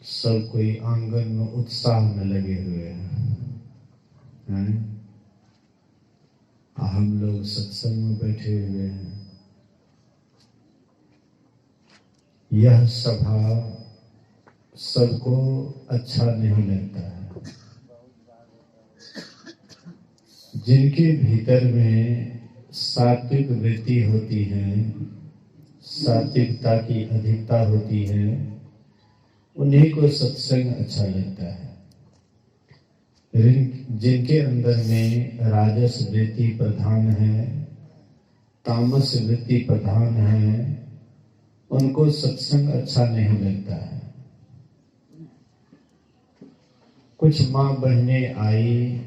सब कोई आंगन में उत्साह में लगे हुए हैं। हम लोग सत्संग में बैठे हुए हैं। यह सभा सबको अच्छा नहीं लगता है। जिनके भीतर में सात्विक वृत्ति होती है, सात्विकता की अधिकता होती है, उन्हीं को सत्संग अच्छा लगता है। जिनके अंदर में राजस वृत्ति प्रधान है, तामस वृत्ति प्रधान है, उनको सत्संग अच्छा नहीं लगता है। कुछ माँ बहनें आई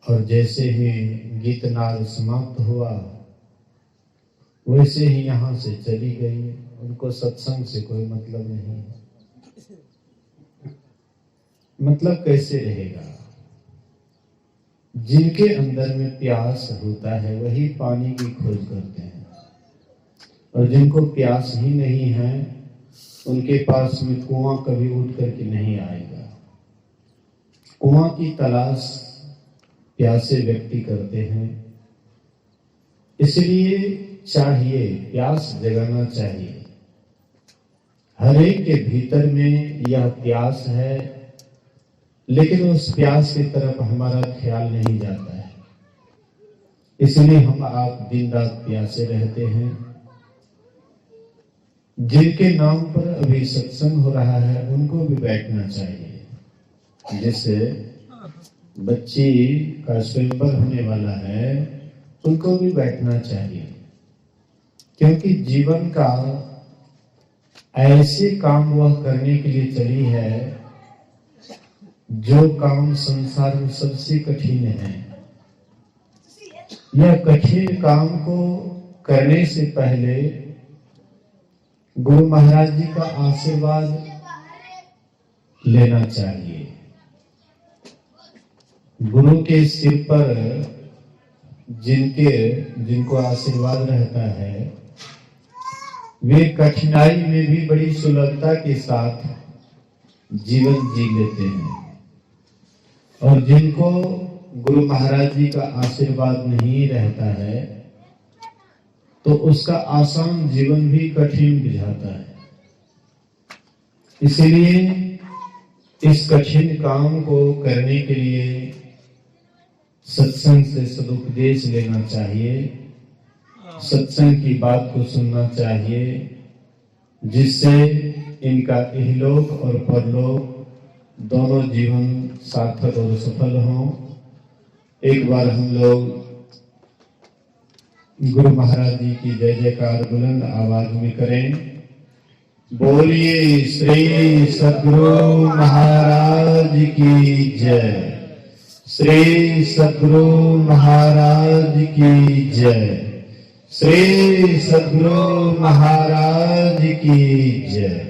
और जैसे ही गीत नाद समाप्त हुआ वैसे ही यहाँ से चली गई। उनको सत्संग से कोई मतलब नहीं है। मतलब कैसे रहेगा? जिनके अंदर में प्यास होता है वही पानी की खोज करते हैं, और जिनको प्यास ही नहीं है उनके पास में कुआं कभी उठ करके नहीं आएगा। कुआं की तलाश प्यासे व्यक्ति करते हैं। इसलिए चाहिए, प्यास जगाना चाहिए। हर एक के भीतर में यह प्यास है, लेकिन उस प्यास की तरफ हमारा ख्याल नहीं जाता है। इसलिए हम आप दिन रात प्यासे रहते हैं। जिनके नाम पर अभी सत्संग हो रहा है उनको भी बैठना चाहिए। जैसे बच्ची का स्वयंवर होने वाला है, उनको भी बैठना चाहिए, क्योंकि जीवन का ऐसे काम वह करने के लिए चली है जो काम संसार में सबसे कठिन है। यह कठिन काम को करने से पहले गुरु महाराज जी का आशीर्वाद लेना चाहिए। गुरु के सिर पर जिनको आशीर्वाद रहता है, वे कठिनाई में भी बड़ी सुलभता के साथ जीवन जी लेते हैं। और जिनको गुरु महाराज जी का आशीर्वाद नहीं रहता है तो उसका आसान जीवन भी कठिन बुझाता है। इसलिए इस कठिन काम को करने के लिए सत्संग से सदुपदेश लेना चाहिए, सत्संग की बात को सुनना चाहिए, जिससे इनका इहलोक और परलोक दोनों जीवन सार्थक और सफल हों। एक बार हम लोग गुरु महाराज जी की जय जयकार बुलंद आवाज में करें। बोलिए श्री सद्गुरु महाराज की जय। श्री सद्गुरु महाराज की जय। श्री सद्गुरु महाराज की जय।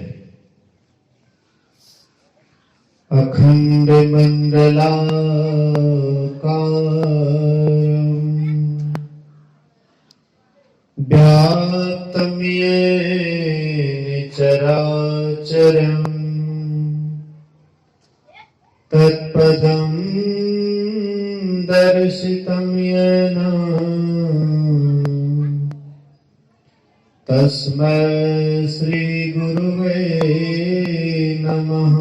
अखंड मंडलाकारं व्याप्तं येन चराचरं तत्पदं दर्शितं येन तस्मै श्री गुरुवे नमः।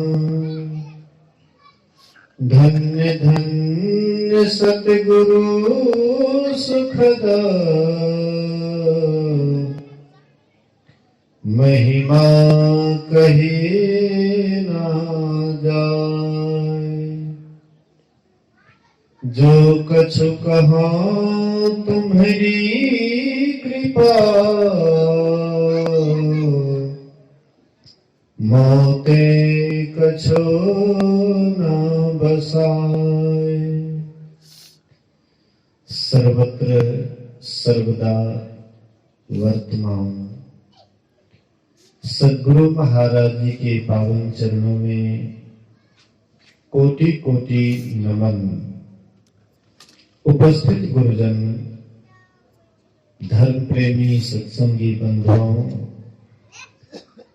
धन्य धन्य सतगुरु सुखदा महिमा कही ना जाए। जो कछु कहा तुम्हारी कृपा मोते कछु न बसाए। सर्वत्र सर्वदा वर्तमान सद्गुरु महाराज जी के पावन चरणों में कोटि कोटि नमन। उपस्थित गुरुजन, धर्म प्रेमी सत्संगी बंधुओं,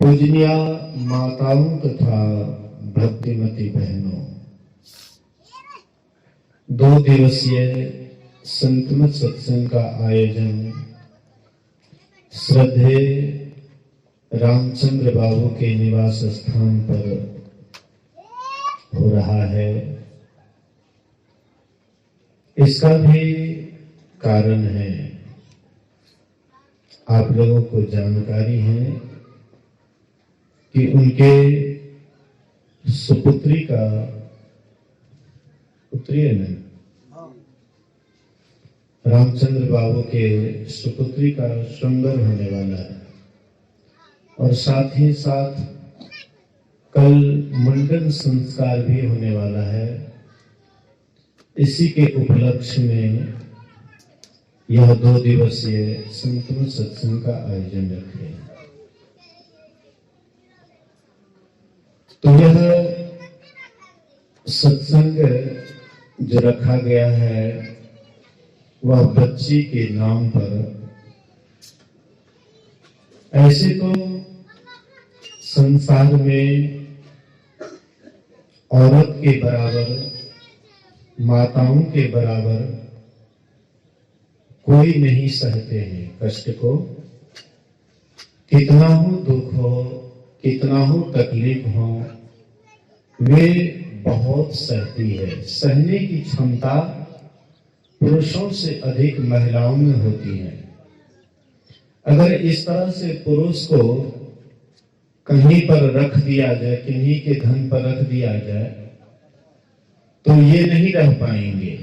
पूजनीय माताओं तथा भक्तिमती बहनों, 2 दिवसीय संतमत सत्संग का आयोजन श्रद्धेय रामचंद्र बाबू के निवास स्थान पर हो रहा है। इसका भी कारण है, आप लोगों को जानकारी है कि उनके सुपुत्री का, पुत्री है ना, रामचंद्र बाबू के सुपुत्री का श्रृंगार होने वाला है और साथ ही साथ कल मुंडन संस्कार भी होने वाला है। इसी के उपलक्ष्य में यह 2 दिवसीय संतमत सत्संग का आयोजन रखे। तो यह सत्संग जो रखा गया है वह बच्ची के नाम पर, ऐसे तो संसार में औरत के बराबर, माताओं के बराबर कोई नहीं सहते हैं कष्ट को। कितना हो दुख हो, कितना हो तकलीफ हो, वे बहुत सहती है। सहने की क्षमता पुरुषों से अधिक महिलाओं में होती है। अगर इस तरह से पुरुष को कहीं पर रख दिया जाए, किन्हीं के धन पर रख दिया जाए, तो ये नहीं रह पाएंगे।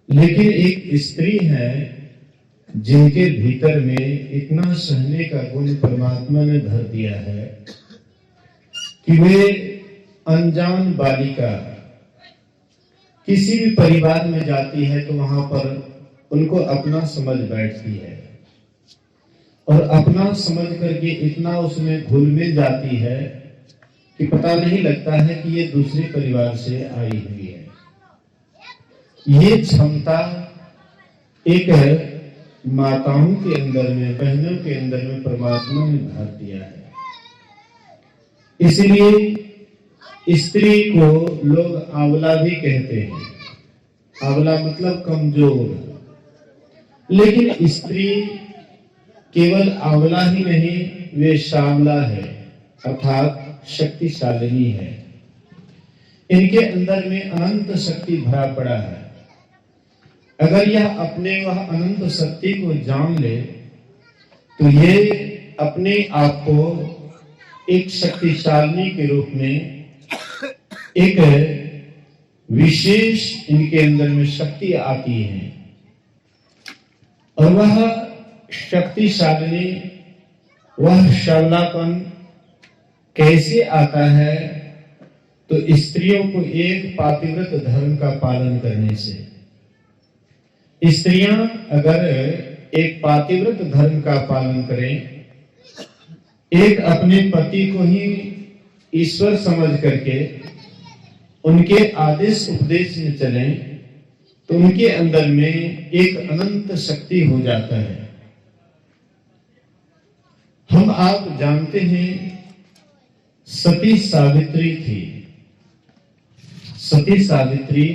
लेकिन एक स्त्री है जिनके भीतर में इतना सहने का गुण परमात्मा ने भर दिया है कि वे अनजान बालिका किसी भी परिवार में जाती है तो वहां पर उनको अपना समझ बैठती है और अपना समझ करके इतना उसमें घुल मिल जाती है कि पता नहीं लगता है कि ये दूसरे परिवार से आई हुई है। ये क्षमता एक माताओं के अंदर में, बहनों के अंदर में परमात्मा ने भर दिया है। इसलिए स्त्री को लोग आंवला भी कहते हैं। आंवला मतलब कमजोर, लेकिन स्त्री केवल आंवला ही नहीं, वे श्यामला है, अर्थात शक्तिशालिनी है। इनके अंदर में अनंत शक्ति भरा पड़ा है। अगर यह अपने वह अनंत शक्ति को जान ले तो ये अपने आप को एक शक्तिशालिनी के रूप में, एक विशेष इनके अंदर में शक्ति आती है। और वह शक्तिशालिनी, वह श्यामलापन कैसे आता है? तो स्त्रियों को एक पातिव्रत धर्म का पालन करने से। स्त्रियां अगर एक पातिव्रत धर्म का पालन करें, एक अपने पति को ही ईश्वर समझ करके उनके आदेश उपदेश में चलें, तो उनके अंदर में एक अनंत शक्ति हो जाता है। हम आप जानते हैं सती सावित्री थी। सती सावित्री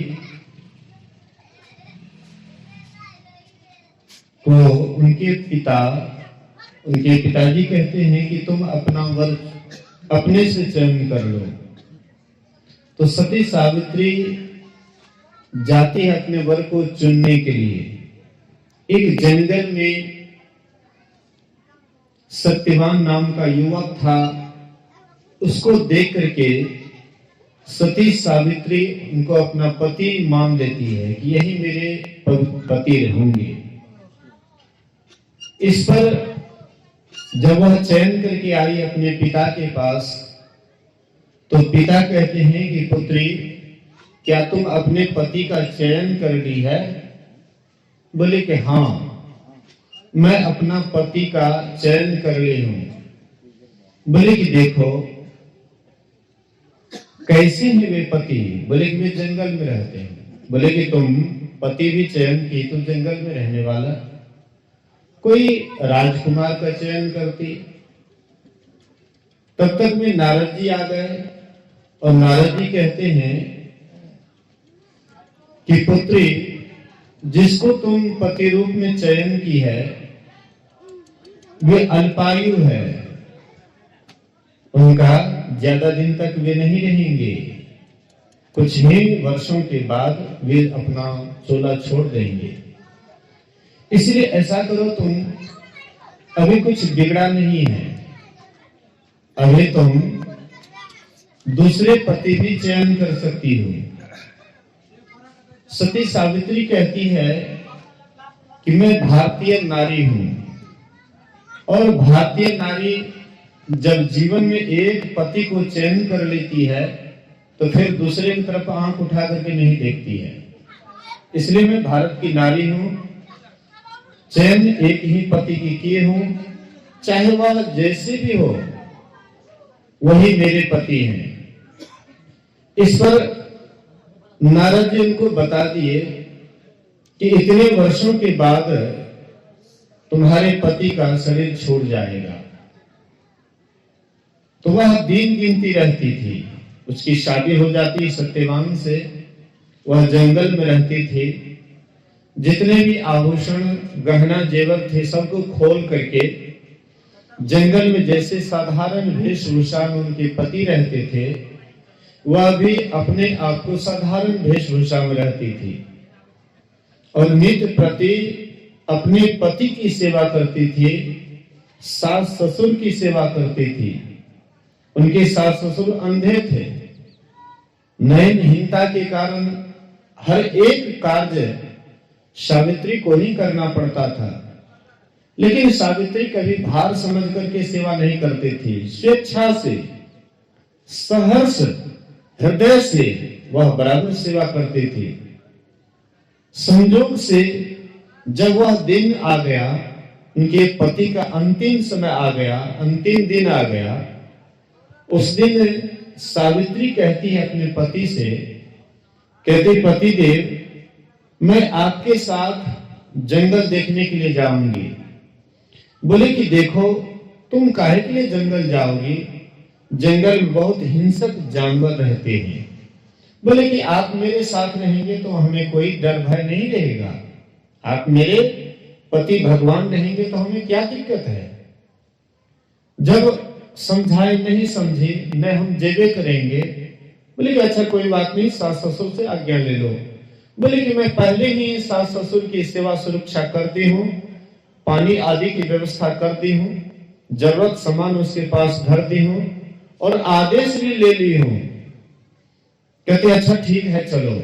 को उनके पिताजी कहते हैं कि तुम अपना वर अपने से चयन कर लो। तो सती सावित्री जाती है अपने वर को चुनने के लिए। एक जंगल में सत्यवान नाम का युवक था, उसको देख करके सती सावित्री उनको अपना पति मान लेती है कि यही मेरे पति रहेंगे। इस पर जब वह चयन करके आई अपने पिता के पास, तो पिता कहते हैं कि पुत्री, क्या तुम अपने पति का चयन कर ली है? बोले कि हाँ, मैं अपना पति का चयन कर ली हूं। बोले कि देखो कैसे हैं वे पति? बोले कि वे जंगल में रहते हैं। बोले कि तुम पति भी चयन की, तुम जंगल में रहने वाला, कोई राजकुमार का चयन करती, तब तक में नारद जी आ गए और नारद जी कहते हैं कि पुत्री, जिसको तुम पति रूप में चयन की है वे अल्पायु है, उनका ज्यादा दिन तक वे नहीं रहेंगे, कुछ ही वर्षों के बाद वे अपना चोला छोड़ देंगे। इसलिए ऐसा करो, तुम अभी कुछ बिगड़ा नहीं है, अभी तुम दूसरे पति भी चयन कर सकती हो। सती सावित्री कहती है कि मैं भारतीय नारी हूं, और भारतीय नारी जब जीवन में एक पति को चयन कर लेती है तो फिर दूसरे की तरफ आंख उठा करके नहीं देखती है। इसलिए मैं भारत की नारी हूं, चयन एक ही पति की किए हूं, चाहे वह जैसे भी हो वही मेरे पति हैं। इस पर नारद जी उनको बता दिए कि इतने वर्षों के बाद तुम्हारे पति का शरीर छोड़ जाएगा। तो वह दिन गिनती रहती थी, उसकी शादी हो जाती सत्यवान से, वह जंगल में रहती थी, जितने भी आभूषण गहना जेवर थे सबको खोल करके जंगल में जैसे साधारण वेशभूषा में उनके पति रहते थे, वह भी अपने आप को साधारण वेशभूषा में रहती थी और नित्य प्रति अपने पति की सेवा करती थी, सास ससुर की सेवा करती थी। उनके सास ससुर अंधे थे, नयनहीनता के कारण हर एक कार्य सावित्री को ही करना पड़ता था, लेकिन सावित्री कभी भार समझ करके सेवा नहीं करती थी। स्वेच्छा से, सहर्ष हृदय से वह बराबर सेवा करती थी। संयोग से जब वह दिन आ गया, उनके पति का अंतिम समय आ गया, अंतिम दिन आ गया, उस दिन सावित्री कहती है अपने पति से, कहती पति देव, मैं आपके साथ जंगल देखने के लिए जाऊंगी। बोले कि देखो, तुम काहे के लिए जंगल जाओगी, जंगल में बहुत हिंसक जानवर रहते हैं। बोले कि आप मेरे साथ रहेंगे तो हमें कोई डर भय नहीं रहेगा, आप मेरे पति भगवान रहेंगे तो हमें क्या दिक्कत है। जब समझाए नहीं समझे, न हम जेबे करेंगे। बोले कि अच्छा कोई बात नहीं, सास ससुर से आज्ञा ले लो। बोले कि मैं पहले ही सास ससुर की सेवा सुरक्षा करती हूँ, पानी आदि की व्यवस्था करती हूँ, जरूरत सामान उसके पास धर दी हूँ और आदेश भी ले ली हूँ। कहते अच्छा ठीक है चलो।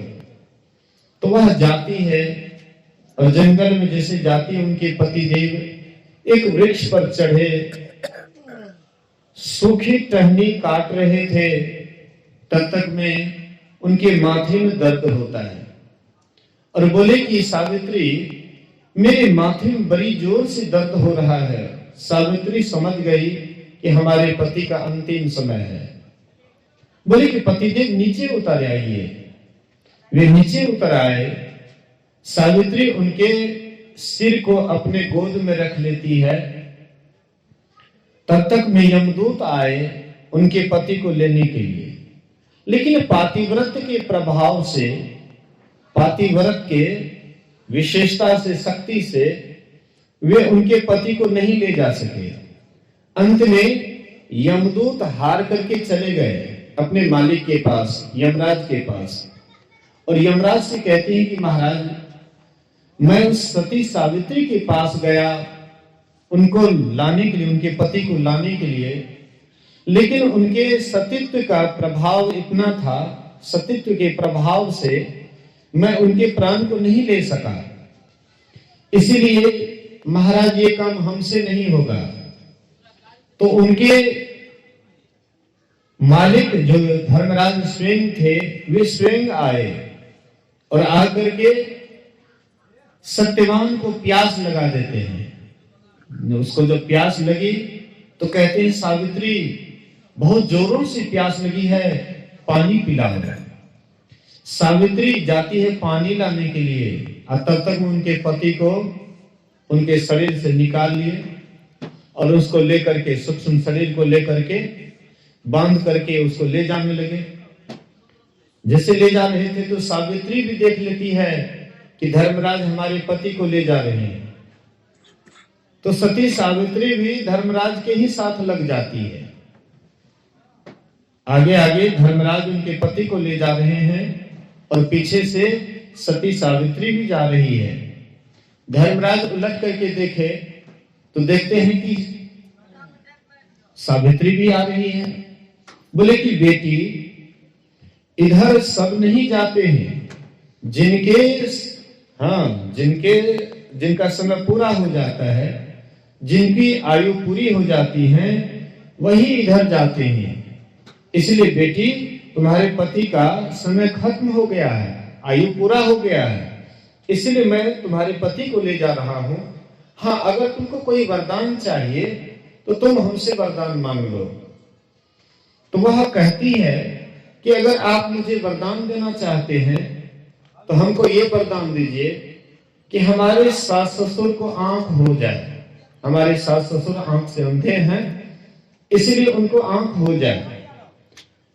तो वह जाती है और जंगल में जैसे जाती है, उनके पति देव एक वृक्ष पर चढ़े सूखी टहनी काट रहे थे, तब तक में उनके माथे में दर्द होता है और बोले कि सावित्री, मेरे माथे में बड़ी जोर से दर्द हो रहा है। सावित्री समझ गई कि हमारे पति का अंतिम समय है। बोले कि पतिदेव नीचे उतर आइए। वे नीचे उतर आए। सावित्री उनके सिर को अपने गोद में रख लेती है। तब तक में यमदूत आए उनके पति को लेने के लिए, लेकिन पातिव्रत के प्रभाव से, पातिव्रत के विशेषता से, शक्ति से वे उनके पति को नहीं ले जा सके। अंत में यमदूत हार करके चले गए अपने मालिक के पास, यमराज के पास, और यमराज से कहते हैं कि महाराज, मैं उस सती सावित्री के पास गया उनको लाने के लिए, उनके पति को लाने के लिए, लेकिन उनके सतीत्व का प्रभाव इतना था, सतीत्व के प्रभाव से मैं उनके प्राण को नहीं ले सका। इसीलिए महाराज ये काम हमसे नहीं होगा। तो उनके मालिक जो धर्मराज स्वयं थे, वे स्वयं आए और आकर के सत्यवान को प्यास लगा देते हैं। उसको जब प्यास लगी तो कहते हैं सावित्री, बहुत जोरों से प्यास लगी है, पानी पिलाओ। सावित्री जाती है पानी लाने के लिए और तब तक उनके पति को उनके शरीर से निकाल लिए और उसको लेकर के, सूक्ष्म शरीर को लेकर के बांध करके उसको ले जाने लगे। जैसे ले जा रहे थे तो सावित्री भी देख लेती है कि धर्मराज हमारे पति को ले जा रहे हैं, तो सती सावित्री भी धर्मराज के ही साथ लग जाती है। आगे आगे धर्मराज उनके पति को ले जा रहे हैं और पीछे से सती सावित्री भी जा रही है। धर्मराज उलट करके देखे तो देखते हैं कि सावित्री भी आ रही है। बोले कि बेटी, इधर सब नहीं जाते हैं, जिनका समय पूरा हो जाता है, जिनकी आयु पूरी हो जाती है, वही इधर जाते हैं। इसलिए बेटी, तुम्हारे पति का समय खत्म हो गया है, आयु पूरा हो गया है, इसलिए मैं तुम्हारे पति को ले जा रहा हूं। हाँ, अगर तुमको कोई वरदान चाहिए तो तुम हमसे वरदान मांग लो। तो वह कहती है कि अगर आप मुझे वरदान देना चाहते हैं तो हमको ये वरदान दीजिए कि हमारे सास ससुर को आंख हो जाए। हमारे सास ससुर आंख से अंधे हैं, इसलिए उनको आंख हो जाए।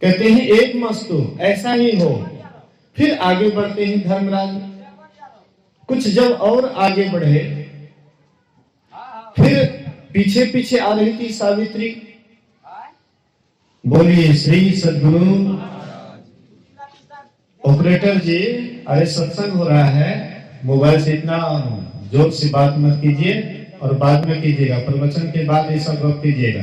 कहते हैं एक मस्तु ऐसा ही हो। फिर आगे बढ़ते हैं धर्मराज। कुछ जब और आगे बढ़े, फिर पीछे पीछे आ रही थी सावित्री। बोलिए श्री सद्गुरु। ऑपरेटर जी, अरे सत्संग हो रहा है, मोबाइल से इतना जोर से बात मत कीजिए और बाद में कीजिएगा, प्रवचन के बाद ये सब गप कीजिएगा।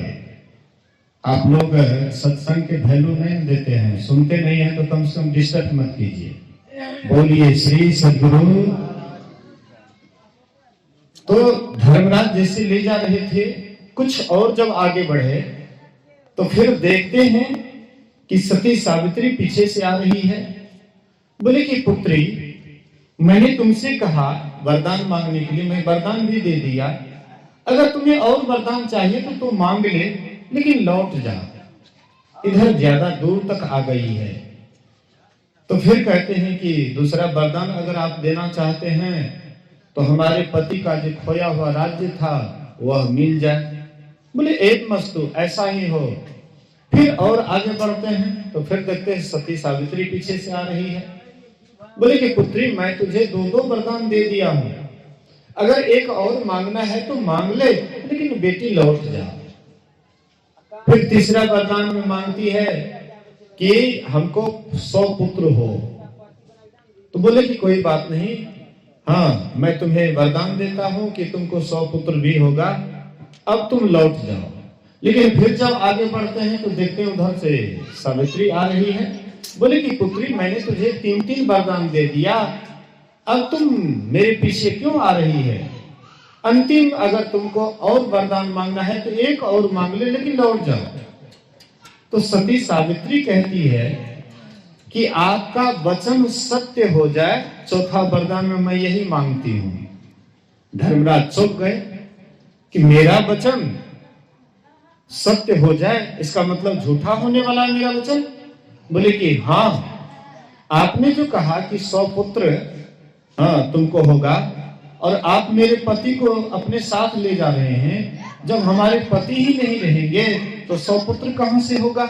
आप लोग सत्संग के वैल्यू नहीं देते हैं, सुनते नहीं हैं, तो कम से कम डिस्टर्ब मत कीजिए। बोलिए श्री सद्गुरु। तो धर्मराज जैसे ले जा रहे थे, कुछ और जब आगे बढ़े तो फिर देखते हैं कि सती सावित्री पीछे से आ रही है। बोले कि पुत्री, मैंने तुमसे कहा वरदान मांगने के लिए, मैं वरदान भी दे दिया। अगर तुम्हें और वरदान चाहिए तो तुम मांग ले, लेकिन लौट जा, इधर ज्यादा दूर तक आ गई है। तो फिर कहते हैं कि दूसरा वरदान अगर आप देना चाहते हैं तो हमारे पति का जो खोया हुआ राज्य था वह मिल जाए। बोले एक मस्तु ऐसा ही हो। फिर और आगे बढ़ते हैं तो फिर देखते हैं सती सावित्री पीछे से आ रही है। बोले कि पुत्री, मैं तुझे दो दो वरदान दे दिया हूं, अगर एक और मांगना है तो मांग ले, लेकिन बेटी लौट जा। फिर तीसरा वरदान में मांगती है कि हमको 100 पुत्र हो। तो बोले कि कोई बात नहीं, हाँ मैं तुम्हें वरदान देता हूं कि तुमको 100 पुत्र भी होगा, अब तुम लौट जाओ। लेकिन फिर जब आगे बढ़ते हैं तो देखते हैं उधर से सावित्री आ रही है। बोले कि पुत्री, मैंने तुझे 3-3 वरदान दे दिया, अब तुम मेरे पीछे क्यों आ रही है? अंतिम अगर तुमको और वरदान मांगना है तो एक और मांग ले, लेकिन लौट जाओ। तो सती सावित्री कहती है कि आपका वचन सत्य हो जाए, चौथा वरदान में मैं यही मांगती हूं। धर्मराज चुप गए कि मेरा वचन सत्य हो जाए, इसका मतलब झूठा होने वाला है मेरा वचन? बोले कि हाँ, आपने जो कहा कि 100 पुत्र हाँ तुमको होगा, और आप मेरे पति को अपने साथ ले जा रहे हैं, जब हमारे पति ही नहीं रहेंगे तो 100 पुत्र कहां से होगा?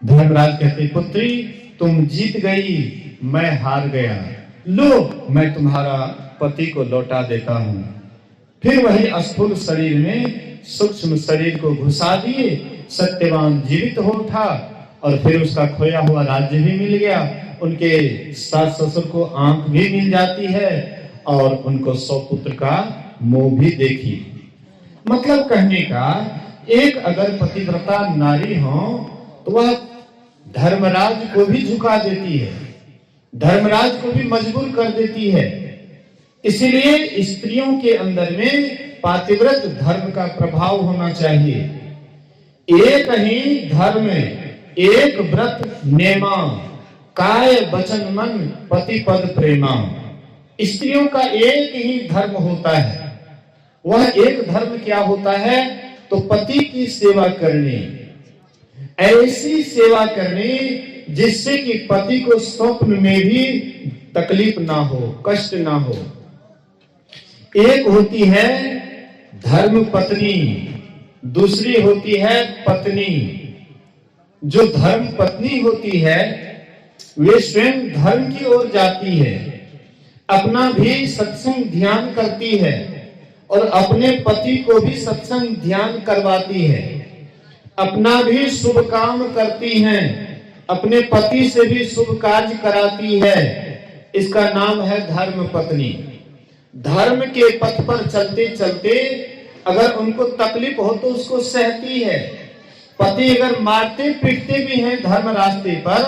धर्मराज कहते, पुत्री तुम जीत गई, मैं हार गया, लो मैं तुम्हारा पति को लौटा देता हूं। फिर वही स्थूल शरीर में सूक्ष्म शरीर को घुसा दिए, सत्यवान जीवित हो उठा और फिर उसका खोया हुआ राज्य भी मिल गया। उनके सास ससुर को आंख भी मिल जाती है और उनको 100 पुत्र का मोह भी देखी। मतलब कहने का, एक अगर पतिव्रता नारी हो तो वह धर्मराज को भी झुका देती है, धर्मराज को भी मजबूर कर देती है। इसलिए स्त्रियों के अंदर में पातिव्रत धर्म का प्रभाव होना चाहिए। एक ही धर्म, एक व्रत नेमा, काय वचन मन पति पद प्रेमा। स्त्रियों का एक ही धर्म होता है। वह एक धर्म क्या होता है? तो पति की सेवा करनी, ऐसी सेवा करनी जिससे कि पति को स्वप्न में भी तकलीफ ना हो, कष्ट ना हो। एक होती है धर्म पत्नी, दूसरी होती है पत्नी। जो धर्म पत्नी होती है वे स्वयं धर्म की ओर जाती है, अपना भी सत्संग ध्यान करती है और अपने पति को भी सत्संग ध्यान करवाती है, अपना भी शुभ काम करती हैं, अपने पति से भी शुभ कार्य कराती है। इसका नाम है धर्म पत्नी। धर्म के पथ पर चलते चलते अगर उनको तकलीफ हो तो उसको सहती है। पति अगर मारते पीटते भी हैं धर्म रास्ते पर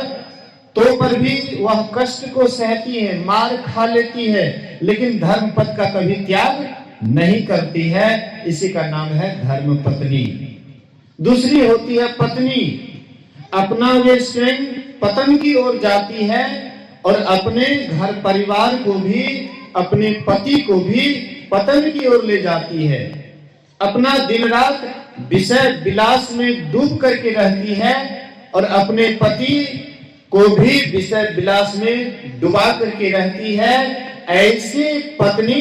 तो पर भी वह कष्ट को सहती है, मार खा लेती है, लेकिन धर्म पथ का कभी त्याग नहीं करती है। इसी का नाम है धर्म पत्नी। दूसरी होती है पत्नी। अपना वे स्वयं पतन की ओर जाती है और अपने घर परिवार को भी, अपने पति को भी पतन की ओर ले जाती है। अपना दिन रात विषय विलास में डूब करके रहती है और अपने पति को भी विषय विलास में डुबा करके रहती है। ऐसे पत्नी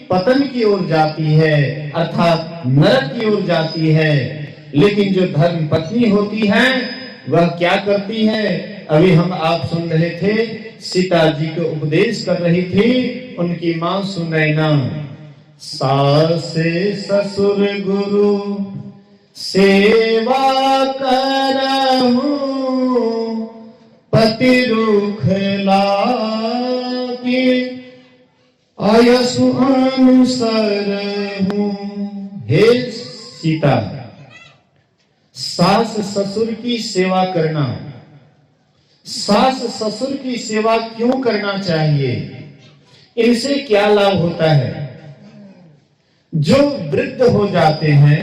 पतन की ओर जाती है, अर्थात नरक की ओर जाती है। लेकिन जो धर्म पत्नी होती है वह क्या करती है? अभी हम आप सुन रहे थे, सीता जी को उपदेश कर रही थी उनकी मां सुनैना। सास ससुर गुरु सेवा करहूं, पति रुख लागी आयसु अनुसर हूं। हे सीता, सास ससुर की सेवा करना। सास ससुर की सेवा क्यों करना चाहिए? इनसे क्या लाभ होता है? जो वृद्ध हो जाते हैं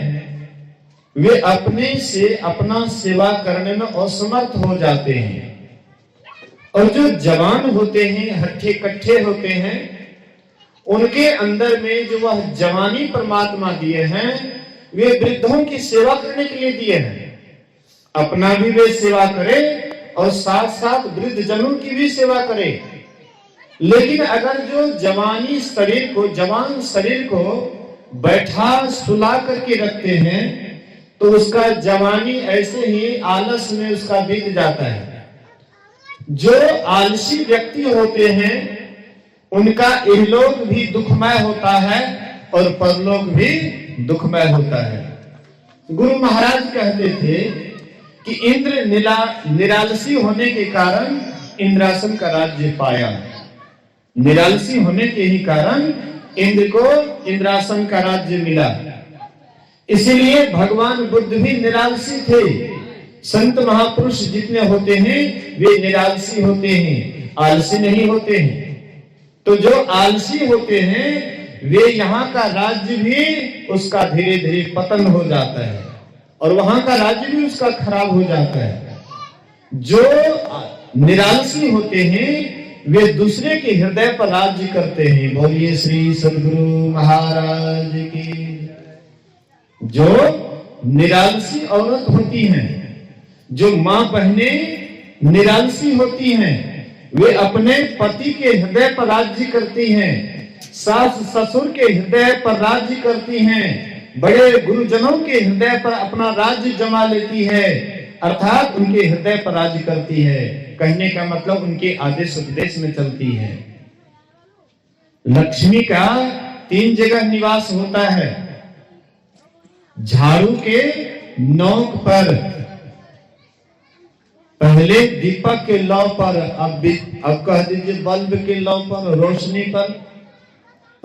वे अपने से अपना सेवा करने में असमर्थ हो जाते हैं, और जो जवान होते हैं, हट्ठे कट्ठे होते हैं, उनके अंदर में जो वह जवानी परमात्मा दिए हैं वे वृद्धों की सेवा करने के लिए दिए हैं। अपना भी वे सेवा करे और साथ साथ वृद्ध जनों की भी सेवा करे। लेकिन अगर जो जवानी शरीर को, जवान शरीर को बैठा सुला करके रखते हैं तो उसका जवानी ऐसे ही आलस में उसका बीत जाता है। जो आलसी व्यक्ति होते हैं उनका इहलोक भी दुखमय होता है और परलोक भी दुखमय होता है। गुरु महाराज कहते थे कि इंद्र निरालसी होने के कारण इंद्रासन का राज्य पाया। निरालसी होने के ही कारण इंद्र को इंद्रासन का राज्य मिला। इसीलिए भगवान बुद्ध भी निरालसी थे। संत महापुरुष जितने होते हैं वे निरालसी होते हैं, आलसी नहीं होते हैं। तो जो आलसी होते हैं वे यहाँ का राज्य भी उसका धीरे धीरे पतन हो जाता है और वहां का राज्य भी उसका खराब हो जाता है। जो निरालसी होते हैं वे दूसरे के हृदय पर राज्य करते हैं। बोलिए श्री सद्गुरु महाराज की। जो निरालसी औरत होती हैं, जो मां बहने निरालसी होती हैं, वे अपने पति के हृदय पर राज्य करती हैं, सास ससुर के हृदय पर राज्य करती हैं, बड़े गुरुजनों के हृदय पर अपना राज्य जमा लेती है, अर्थात उनके हृदय पर राज्य करती है। कहने का मतलब उनके आदेश उपदेश में चलती है। लक्ष्मी का 3 जगह निवास होता है। झाड़ू के नोक पर, पहले दीपक के लौ पर, अब कह दीजिए बल्ब के लौ पर, रोशनी पर।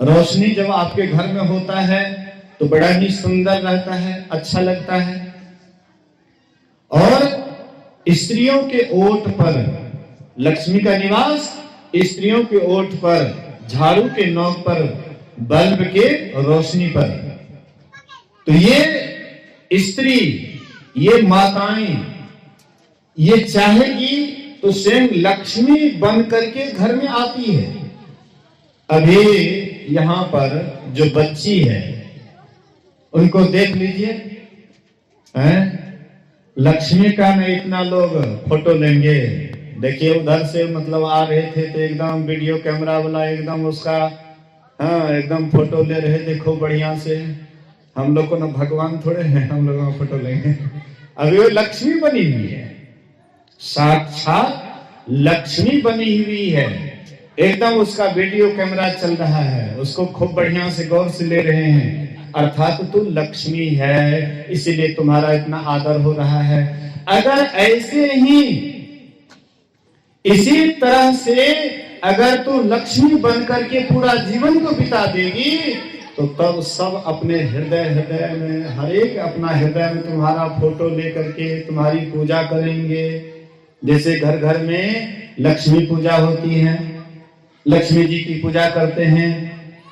रोशनी जब आपके घर में होता है तो बड़ा ही सुंदर रहता है, अच्छा लगता है। और स्त्रियों के ओठ पर, लक्ष्मी का निवास स्त्रियों के ओठ पर, झाड़ू के नोक पर, बल्ब के रोशनी पर। तो ये स्त्री, ये माताएं, ये चाहेगी तो स्वयं लक्ष्मी बन करके घर में आती है। अभी यहाँ पर जो बच्ची है उनको देख लीजिए, लक्ष्मी का न इतना लोग फोटो लेंगे। देखिए उधर से मतलब आ रहे थे तो एकदम वीडियो कैमरा वाला एकदम उसका एकदम फोटो ले रहे थे खूब बढ़िया से। हम लोग को ना भगवान थोड़े हैं, हम लोग फोटो लेंगे। अभी वो लक्ष्मी बनी हुई है, साक्षात लक्ष्मी बनी हुई है। एकदम उसका वीडियो कैमरा चल रहा है, उसको खूब बढ़िया से गौर से ले रहे हैं। अर्थात तू लक्ष्मी है, इसीलिए तुम्हारा इतना आदर हो रहा है। अगर ऐसे ही इसी तरह से अगर तू लक्ष्मी बनकर के पूरा जीवन को बिता देगी तो तब सब अपने हृदय में, हर एक अपना हृदय में तुम्हारा फोटो लेकर के तुम्हारी पूजा करेंगे। जैसे घर घर में लक्ष्मी पूजा होती है, लक्ष्मी जी की पूजा करते हैं,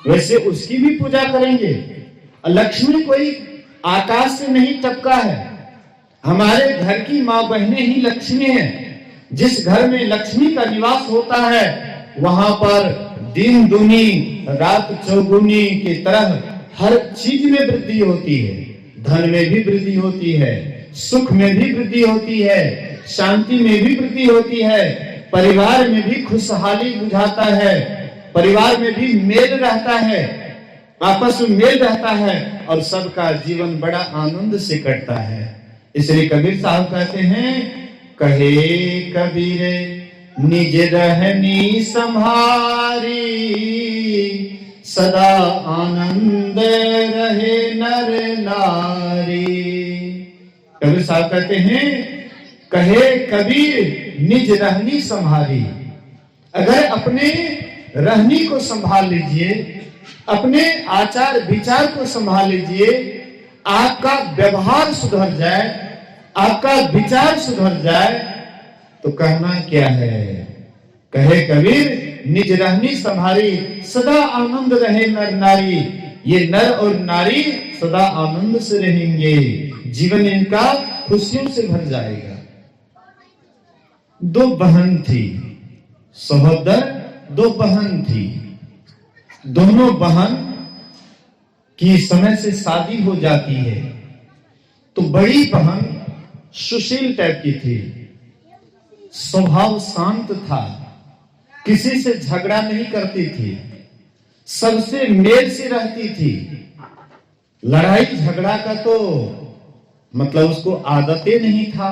वैसे उसकी भी पूजा करेंगे। लक्ष्मी कोई आकाश से नहीं टपका है, हमारे घर की माँ बहनें ही लक्ष्मी है। जिस घर में लक्ष्मी का निवास होता है वहां पर दिन दुनी रात चौगुनी की तरह हर चीज में वृद्धि होती है। धन में भी वृद्धि होती है, सुख में भी वृद्धि होती है, शांति में भी वृद्धि होती है, परिवार में भी खुशहाली बुझाता है, परिवार में भी मेल रहता है, आपस में मेल रहता है और सबका जीवन बड़ा आनंद से कटता है। इसलिए कबीर साहब कहते हैं, कहे कबीर निज रहनी संभारी, सदा आनंद रहे नर नारी। कबीर साहब कहते हैं, कहे कबीर निज रहनी संभारी। अगर अपने रहनी को संभाल लीजिए, अपने आचार विचार को संभाल लीजिए, आपका व्यवहार सुधर जाए, आपका विचार सुधर जाए तो कहना क्या है। कहे कबीर निज रहनी संभारी, सदा आनंद रहे नर नारी। ये नर और नारी सदा आनंद से रहेंगे, जीवन इनका खुशियों से भर जाएगा। दो बहन थी, सहोदर दो बहन थी। दोनों बहन की समय से शादी हो जाती है तो बड़ी बहन सुशील टाइप की थी, स्वभाव शांत था, किसी से झगड़ा नहीं करती थी, सबसे मेल से रहती थी। लड़ाई झगड़ा का तो मतलब उसको आदतें नहीं था।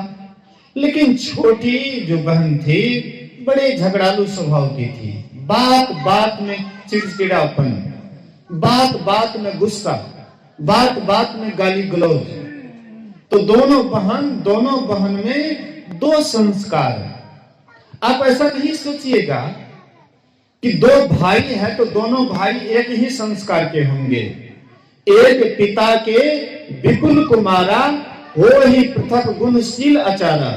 लेकिन छोटी जो बहन थी बड़े झगड़ालू स्वभाव की थी, बात बात में चिड़चिड़ापन, बात बात में गुस्सा, बात बात में गाली गलौज। तो दोनों बहन में दो संस्कार। आप ऐसा नहीं सोचिएगा कि दो भाई है तो दोनों भाई एक ही संस्कार के होंगे। एक पिता के विपुल कुमारा हो ही पृथक गुणशील आचारा।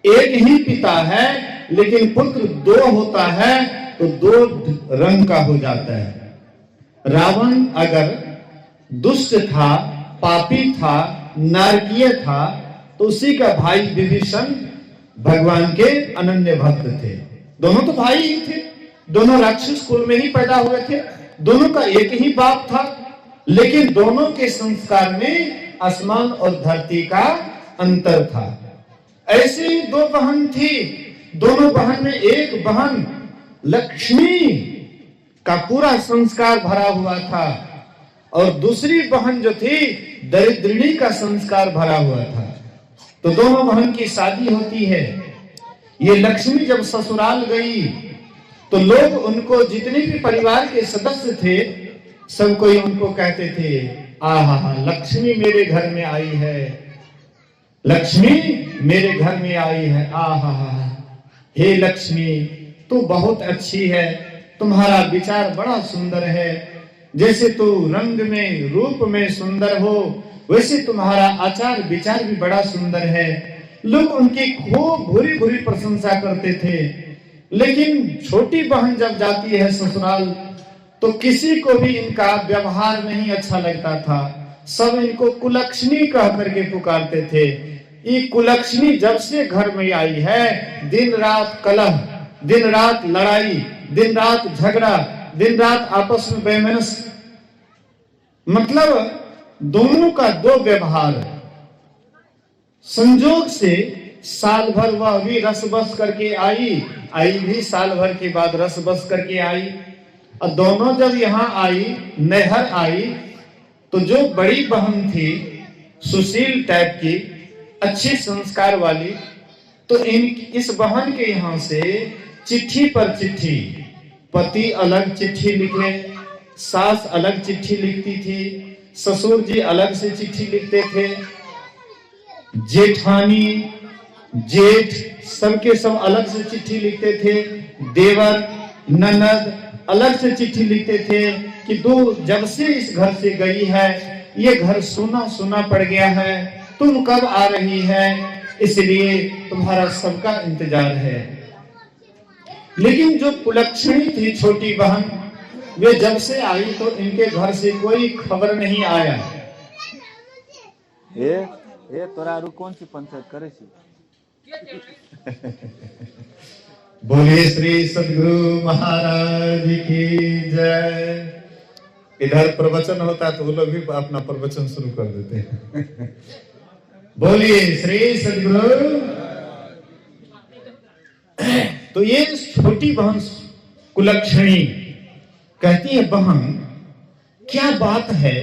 एक ही पिता है लेकिन पुत्र दो होता है तो दो रंग का हो जाता है। रावण अगर दुष्ट था, पापी था, नारकीय था तो उसी का भाई विभीषण भगवान के अनन्य भक्त थे। दोनों तो भाई ही थे, दोनों राक्षस कुल में ही पैदा हुए थे, दोनों का एक ही बाप था, लेकिन दोनों के संस्कार में आसमान और धरती का अंतर था। ऐसी दो बहन थी, दोनों बहन में एक बहन लक्ष्मी का पूरा संस्कार भरा हुआ था और दूसरी बहन जो थी दरिद्रिणी का संस्कार भरा हुआ था। तो दोनों बहन की शादी होती है। ये लक्ष्मी जब ससुराल गई तो लोग उनको, जितने भी परिवार के सदस्य थे, सब कोई उनको कहते थे, आहा लक्ष्मी मेरे घर में आई है, लक्ष्मी मेरे घर में आई है, आहा हे लक्ष्मी तू बहुत अच्छी है, तुम्हारा विचार बड़ा सुंदर है, जैसे तू रंग में रूप में सुंदर हो वैसे तुम्हारा आचार विचार भी बड़ा सुंदर है। लोग उनकी खूब भूरी भूरी प्रशंसा करते थे। लेकिन छोटी बहन जब जाती है ससुराल तो किसी को भी इनका व्यवहार नहीं अच्छा लगता था। सब इनको कुलक्ष्मी कह करके पुकारते थे। ये कुलक्ष्मी जब से घर में आई है, दिन रात कलह, दिन रात लड़ाई, दिन रात झगड़ा, दिन रात आपस में बेमनस, मतलब दोनों का दो व्यवहार। संजोग से साल भर वह भी रस बस करके आई भी साल भर के बाद रस बस करके आई। और दोनों जब यहाँ आई, नहर आई, तो जो बड़ी बहन थी सुशील टाइप की, अच्छे संस्कार वाली, तो इस बहन के यहाँ से चिट्ठी पर चिट्ठी, पति अलग चिट्ठी लिखे, सास अलग चिट्ठी लिखती थी, ससुर जी अलग से चिट्ठी लिखते थे, जेठानी जेठ सबके सब अलग से चिट्ठी लिखते थे, देवर ननद अलग से चिट्ठी लिखते थे कि जब से इस घर से गई है ये घर सुना सुना पड़ गया है, तुम कब आ रही है, इसलिए तुम्हारा सबका इंतजार है। लेकिन जो कुलक्षणी थी छोटी बहन, वे जब से आई तो इनके घर से कोई खबर नहीं आया। ए तोरा आरु कौन सी पंचायत करे छी? बोलिए श्री सदगुरु महाराज की जय। इधर प्रवचन होता तो वो लोग भी अपना प्रवचन शुरू कर देते हैं। बोलिए श्री सदगुरु। तो ये छोटी बहन कुलक्षणी कहती है, बहन क्या बात है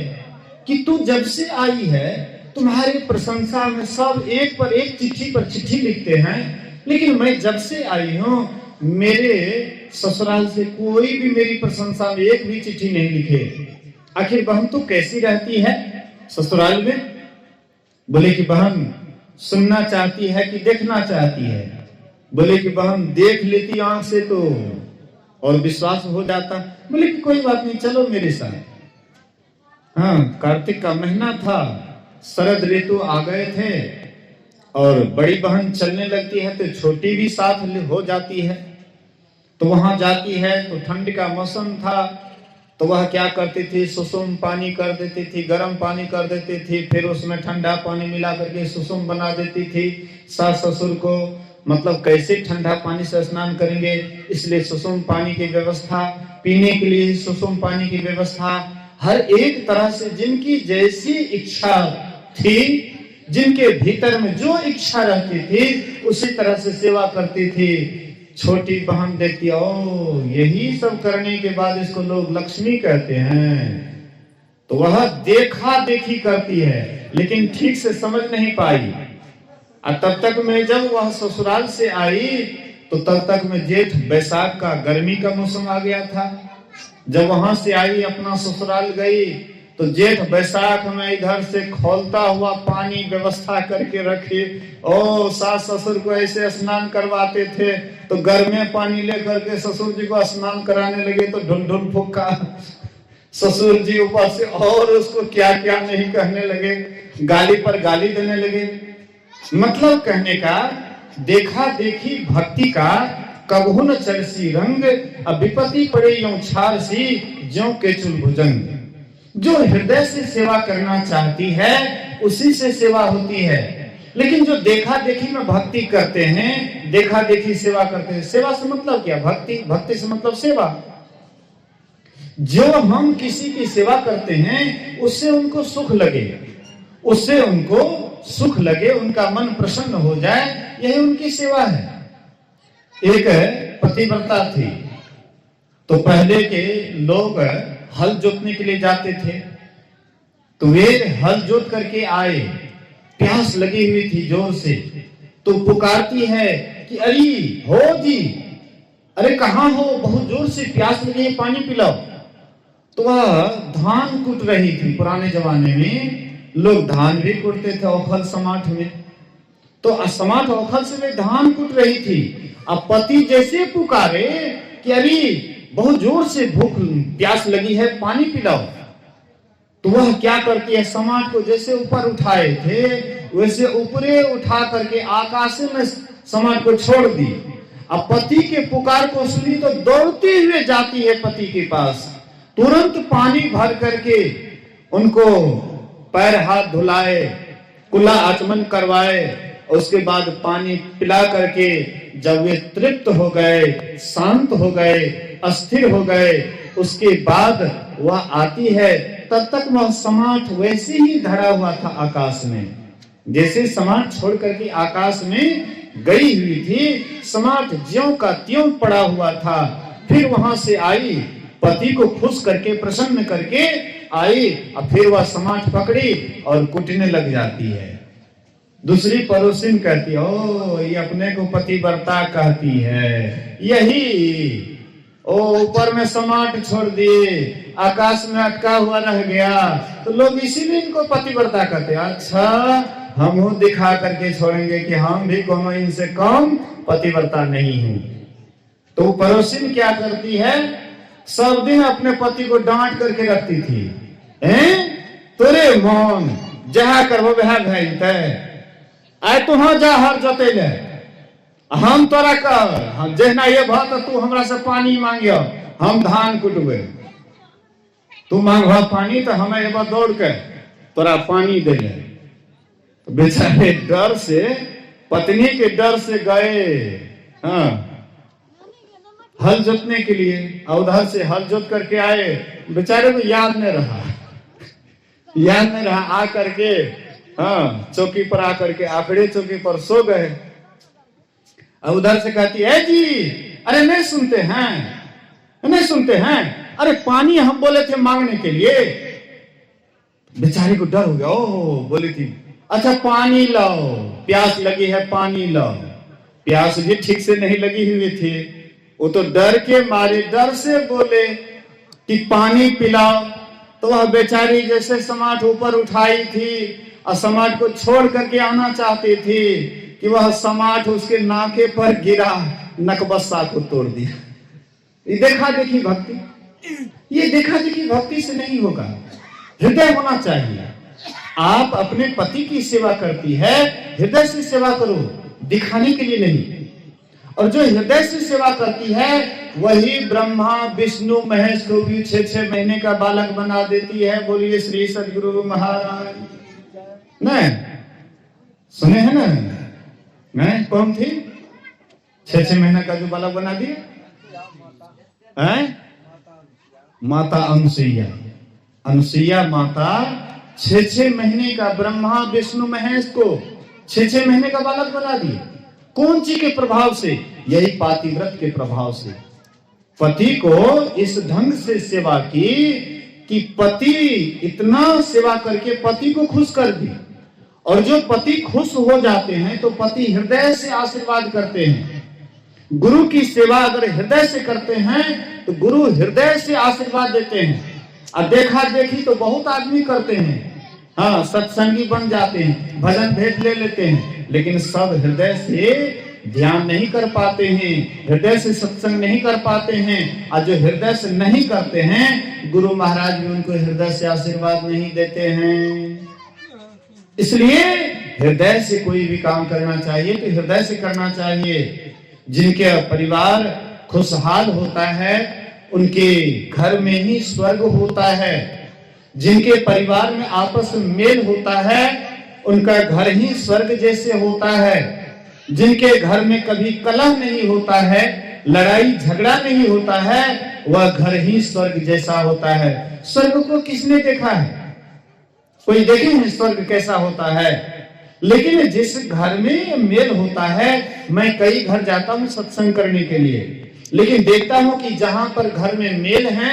कि तू जब से आई है तुम्हारी प्रशंसा में सब एक पर एक चिट्ठी पर चिट्ठी लिखते हैं, लेकिन मैं जब से आई हूं मेरे ससुराल से कोई भी मेरी प्रशंसा में एक भी चिट्ठी नहीं लिखे। आखिर बहन तू कैसी रहती है ससुराल में? बोले कि बहन सुनना चाहती है कि देखना चाहती है? बोले कि बहन देख लेती आंख से तो और विश्वास हो जाता। बोले कि कोई बात नहीं, चलो मेरे साथ। हाँ, कार्तिक का महीना था, शरद ऋतु आ गए थे और बड़ी बहन चलने लगती है तो छोटी भी साथ हो जाती है। तो वहां जाती है तो ठंड का मौसम था, तो वह क्या करती थी, सुसुम पानी कर देती थी, गर्म पानी कर देती थी, फिर उसमें ठंडा पानी मिला करके सुसुम बना देती थी। सास ससुर को मतलब कैसे ठंडा पानी से स्नान करेंगे, इसलिए सुसुम पानी की व्यवस्था, पीने के लिए सुसुम पानी की व्यवस्था, हर एक तरह से जिनकी जैसी इच्छा थी, जिनके भीतर में जो इच्छा रहती थी उसी तरह से सेवा करती थी। छोटी बहन देखती, ओ यही सब करने के बाद इसको लोग लक्ष्मी कहते हैं, तो वह देखा देखी करती है लेकिन ठीक से समझ नहीं पाई। और तब तक में जब वह ससुराल से आई तो तब तक में जेठ बैसाख का गर्मी का मौसम आ गया था। जब वहां से आई अपना ससुराल गई तो जेठ बैसाख में इधर से खौलता हुआ पानी व्यवस्था करके रखे। ओ सास ससुर को ऐसे स्नान करवाते थे तो घर में पानी लेकर के ससुर जी को स्नान कराने लगे तो ढुल ढुल फुक्का। ससुर जी ऊपर से और उसको क्या क्या नहीं कहने लगे, गाली पर गाली देने लगे। मतलब कहने का देखा देखी भक्ति का कबहू न चरसी रंग, अब विपत्ति पड़े यूं छारसी ज्यों केचुल भुजंग। जो हृदय से सेवा करना चाहती है उसी से सेवा होती है, लेकिन जो देखा देखी में भक्ति करते हैं, देखा देखी सेवा करते हैं। सेवा से मतलब क्या? भक्ति, भक्ति से मतलब सेवा। जो हम किसी की सेवा करते हैं उससे उनको सुख लगे, उससे उनको सुख लगे, उनका मन प्रसन्न हो जाए, यही उनकी सेवा है। एक पतिव्रता थी, तो पहले के लोग हल जोतने के लिए जाते थे, तो वे हल जोत करके आए, प्यास लगी हुई थी जोर से, तो पुकारती है कि अरे हो जी, अरे कहाँ हो, बहुत जोर से प्यास लगी है, पानी पिलाओ। तो वह धान कूट रही थी। पुराने जमाने में लोग धान भी कूटते थे औखल समाट में, तो समाट औखल से वे धान कूट रही थी। अब पति जैसे पुकारे कि अरे बहुत जोर से भूख प्यास लगी है, पानी पिलाओ, तो वह क्या करती है, समाट को जैसे ऊपर उठाए थे वैसे ऊपरे उठा करके आकाश में समाट को छोड़ दी। अब पति के पुकार को सुनी तो दौड़ते हुए जाती है पति के पास, तुरंत पानी भर करके उनको पैर हाथ धुलाए, कुल्ला आचमन करवाए, उसके बाद पानी पिला करके जब वे तृप्त हो गए, शांत हो गए, अस्थिर हो गए, उसके बाद वह आती है। तब तक वह समाट वैसे ही धरा हुआ था आकाश में, जैसे समाट छोड़ करके आकाश में गई हुई थी, समाट ज्यों का त्यों पड़ा हुआ था। फिर वहां से आई, पति को खुश करके प्रसन्न करके आई और फिर वह समाट पकड़ी और कुटने लग जाती है। दूसरी पड़ोसिन कहती है, ओ ये अपने को पतिव्रता कहती है, यही ओ ऊपर में समाट छोड़ दिए, आकाश में अटका हुआ रह गया, तो लोग इसीलिए इनको पतिव्रता कहते हैं। अच्छा, हम दिखा करके छोड़ेंगे कि हम भी कोनो इनसे कम पतिव्रता नहीं हूं। तो पड़ोसिन क्या करती है, सब दिन अपने पति को डांट करके रखती थी। तोरे मन जहा करबो वह भैलते आय तो हाँ जा हर जोते ले, हम तोरा कर हम जहना ये बात तू हमरा से पानी मांगियो, हम धान कुटबे, तू मांगवा पानी तो हमें ये बात दौड़ के तोरा पानी दे ले। तो बेचारे डर से, पत्नी के डर से गए हाँ हल जोतने के लिए, और उधर से हल जोत करके आए, बेचारे को याद नहीं रहा, याद नहीं रहा, आ करके हाँ चौकी पर आकर के आखिरी चौकी पर सो गए। और उधर से कहती है, जी अरे नहीं सुनते हैं, नहीं सुनते हैं, अरे पानी हम बोले थे मांगने के लिए। बेचारी को डर हो गया, ओह बोली थी, अच्छा पानी लाओ, प्यास लगी है पानी लाओ। प्यास भी ठीक से नहीं लगी हुई थी, वो तो डर के मारे डर से बोले कि पानी पिलाओ। तो वह बेचारी जैसे समाट ऊपर उठाई थी और समाट को छोड़ करके आना चाहती थी कि वह समाट उसके नाके पर गिरा, नकबस्सा को तोड़ दिया। ये देखा देखी भक्ति, ये देखा देखी भक्ति से नहीं होगा, हृदय होना चाहिए। आप अपने पति की सेवा करती है, हृदय से सेवा करो, दिखाने के लिए नहीं। और जो हृदय से सेवा करती है वही ब्रह्मा विष्णु महेश को भी 6-6 महीने का बालक बना देती है। बोलिए श्री सद्गुरु महाराज। नहीं सुने हैं ना, नहीं कौन थी 6-6 महीने का जो बालक बना दिया है? माता अनुसुईया। अनुसुईया माता 6-6 महीने का ब्रह्मा विष्णु महेश को 6-6 महीने का बालक बना दिया। कौन सी के प्रभाव से? यही पातिव्रत के प्रभाव से। पति को इस ढंग से सेवा की कि पति इतना सेवा करके पति को खुश कर दी। और जो पति खुश हो जाते हैं तो पति हृदय से आशीर्वाद करते हैं। गुरु की सेवा अगर हृदय से करते हैं तो गुरु हृदय से आशीर्वाद देते हैं। और देखा देखी तो बहुत आदमी करते हैं, हाँ सत्संगी बन जाते हैं, भजन भेंट ले लेते हैं, लेकिन सब हृदय से ध्यान नहीं कर पाते हैं, हृदय से सत्संग नहीं कर पाते हैं। और जो हृदय से नहीं करते हैं, गुरु महाराज भी उनको हृदय से आशीर्वाद नहीं देते हैं। इसलिए हृदय से कोई भी काम करना चाहिए तो हृदय से करना चाहिए। जिनके परिवार खुशहाल होता है उनके घर में ही स्वर्ग होता है। जिनके परिवार में आपस में मेल होता है उनका घर ही स्वर्ग जैसे होता है। जिनके घर में कभी कलह नहीं होता है, लड़ाई झगड़ा नहीं होता है, वह घर ही स्वर्ग जैसा होता है। स्वर्ग को किसने देखा है? कोई देखे हैं स्वर्ग कैसा होता है? लेकिन जिस घर में मेल होता है, मैं कई घर जाता हूँ सत्संग करने के लिए, लेकिन देखता हूँ कि जहां पर घर में मेल है,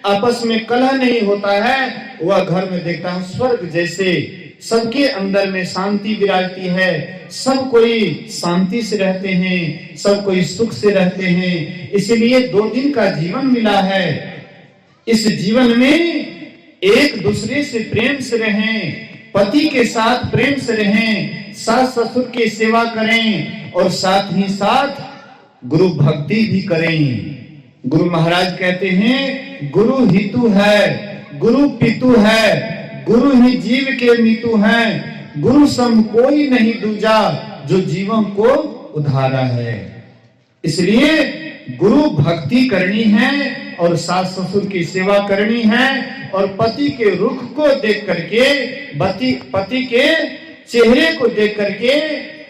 आपस में कलह नहीं होता है, वह घर में देखता हूँ स्वर्ग जैसे। सबके अंदर में शांति विराजती है, सब कोई शांति से रहते हैं, सब कोई सुख से रहते हैं। इसलिए 2 दिन का जीवन मिला है, इस जीवन में एक दूसरे से प्रेम से रहें, पति के साथ प्रेम से रहें, सास ससुर की सेवा करें और साथ ही साथ गुरु भक्ति भी करें। गुरु महाराज कहते हैं, गुरु हितु है, गुरु पितु है, गुरु ही जीव के मितु हैं, गुरु सम कोई नहीं दूजा, जो जीवों को उधारा है। इसलिए गुरु भक्ति करनी है और सास ससुर की सेवा करनी है और पति के रुख को देख करके, पति के चेहरे को देख करके।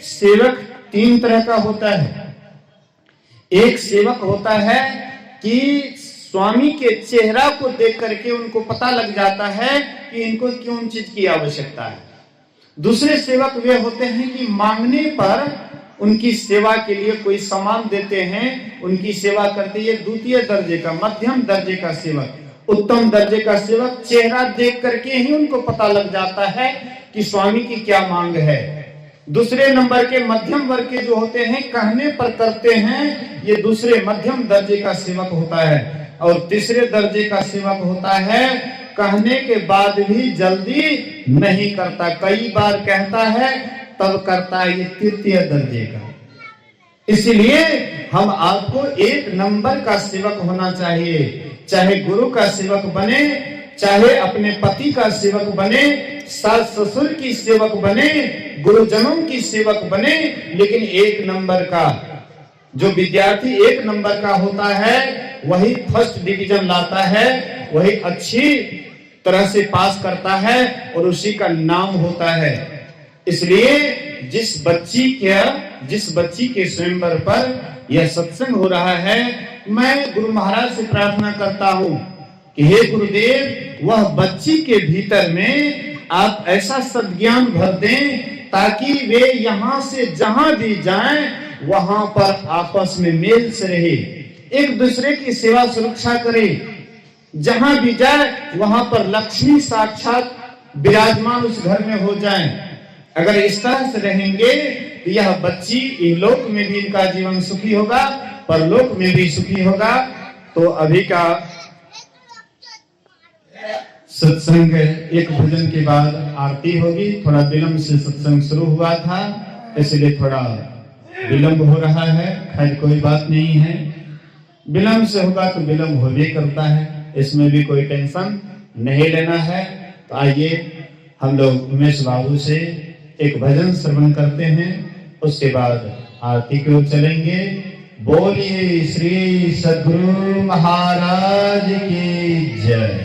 सेवक 3 तरह का होता है। एक सेवक होता है कि स्वामी के चेहरा को देख करके उनको पता लग जाता है कि इनको क्यों चीज की आवश्यकता है। दूसरे सेवक वे होते हैं कि मांगने पर उनकी सेवा के लिए कोई सामान देते हैं, उनकी सेवा करते हैं। 2 दर्जे का, मध्यम दर्जे का सेवक। उत्तम दर्जे का सेवक चेहरा देख करके ही उनको पता लग जाता है कि स्वामी की क्या मांग है। दूसरे नंबर के मध्यम वर्ग के जो होते हैं कहने पर करते हैं, ये दूसरे मध्यम दर्जे का सेवक होता है। और तीसरे दर्जे का सेवक होता है कहने के बाद भी जल्दी नहीं करता, कई बार कहता है तब करता है, ये तृतीय दर्जे का। इसलिए हम आपको एक नंबर का सेवक होना चाहिए, चाहे गुरु का सेवक बने, चाहे अपने पति का सेवक बने, सास ससुर की सेवक बने, गुरुजनों की सेवक बने, लेकिन एक नंबर का जो विद्यार्थी एक नंबर का होता है वही फर्स्ट डिवीजन लाता है, वही अच्छी तरह से पास करता है और उसी का नाम होता है। इसलिए जिस बच्ची के स्वयंवर पर यह सत्संग हो रहा है, मैं गुरु महाराज से प्रार्थना करता हूं कि हे गुरुदेव, वह बच्ची के भीतर में आप ऐसा सद्ज्ञान भर दें ताकि वे यहाँ से जहां भी जाएं वहां पर आपस में मेल से रहे, एक दूसरे की सेवा सुरक्षा करे, जहां भी जाए वहां पर लक्ष्मी साक्षात विराजमान उस घर में हो जाए। अगर इस तरह से रहेंगे तो यह बच्ची इहलोक में भी इनका जीवन सुखी होगा, परलोक में भी सुखी होगा। तो अभी का सत्संग एक भजन के बाद आरती होगी। थोड़ा विलंब से सत्संग शुरू हुआ था, इसलिए थोड़ा विलंब हो रहा है। खैर कोई बात नहीं है, विलंब से होगा तो विलंब हो भी करता है, इसमें भी कोई टेंशन नहीं लेना है। तो आइए हम लोग उमेश बाबू से एक भजन श्रवण करते हैं, उसके बाद आरती की ओर चलेंगे। बोलिए श्री सद्गुरु महाराज की जय।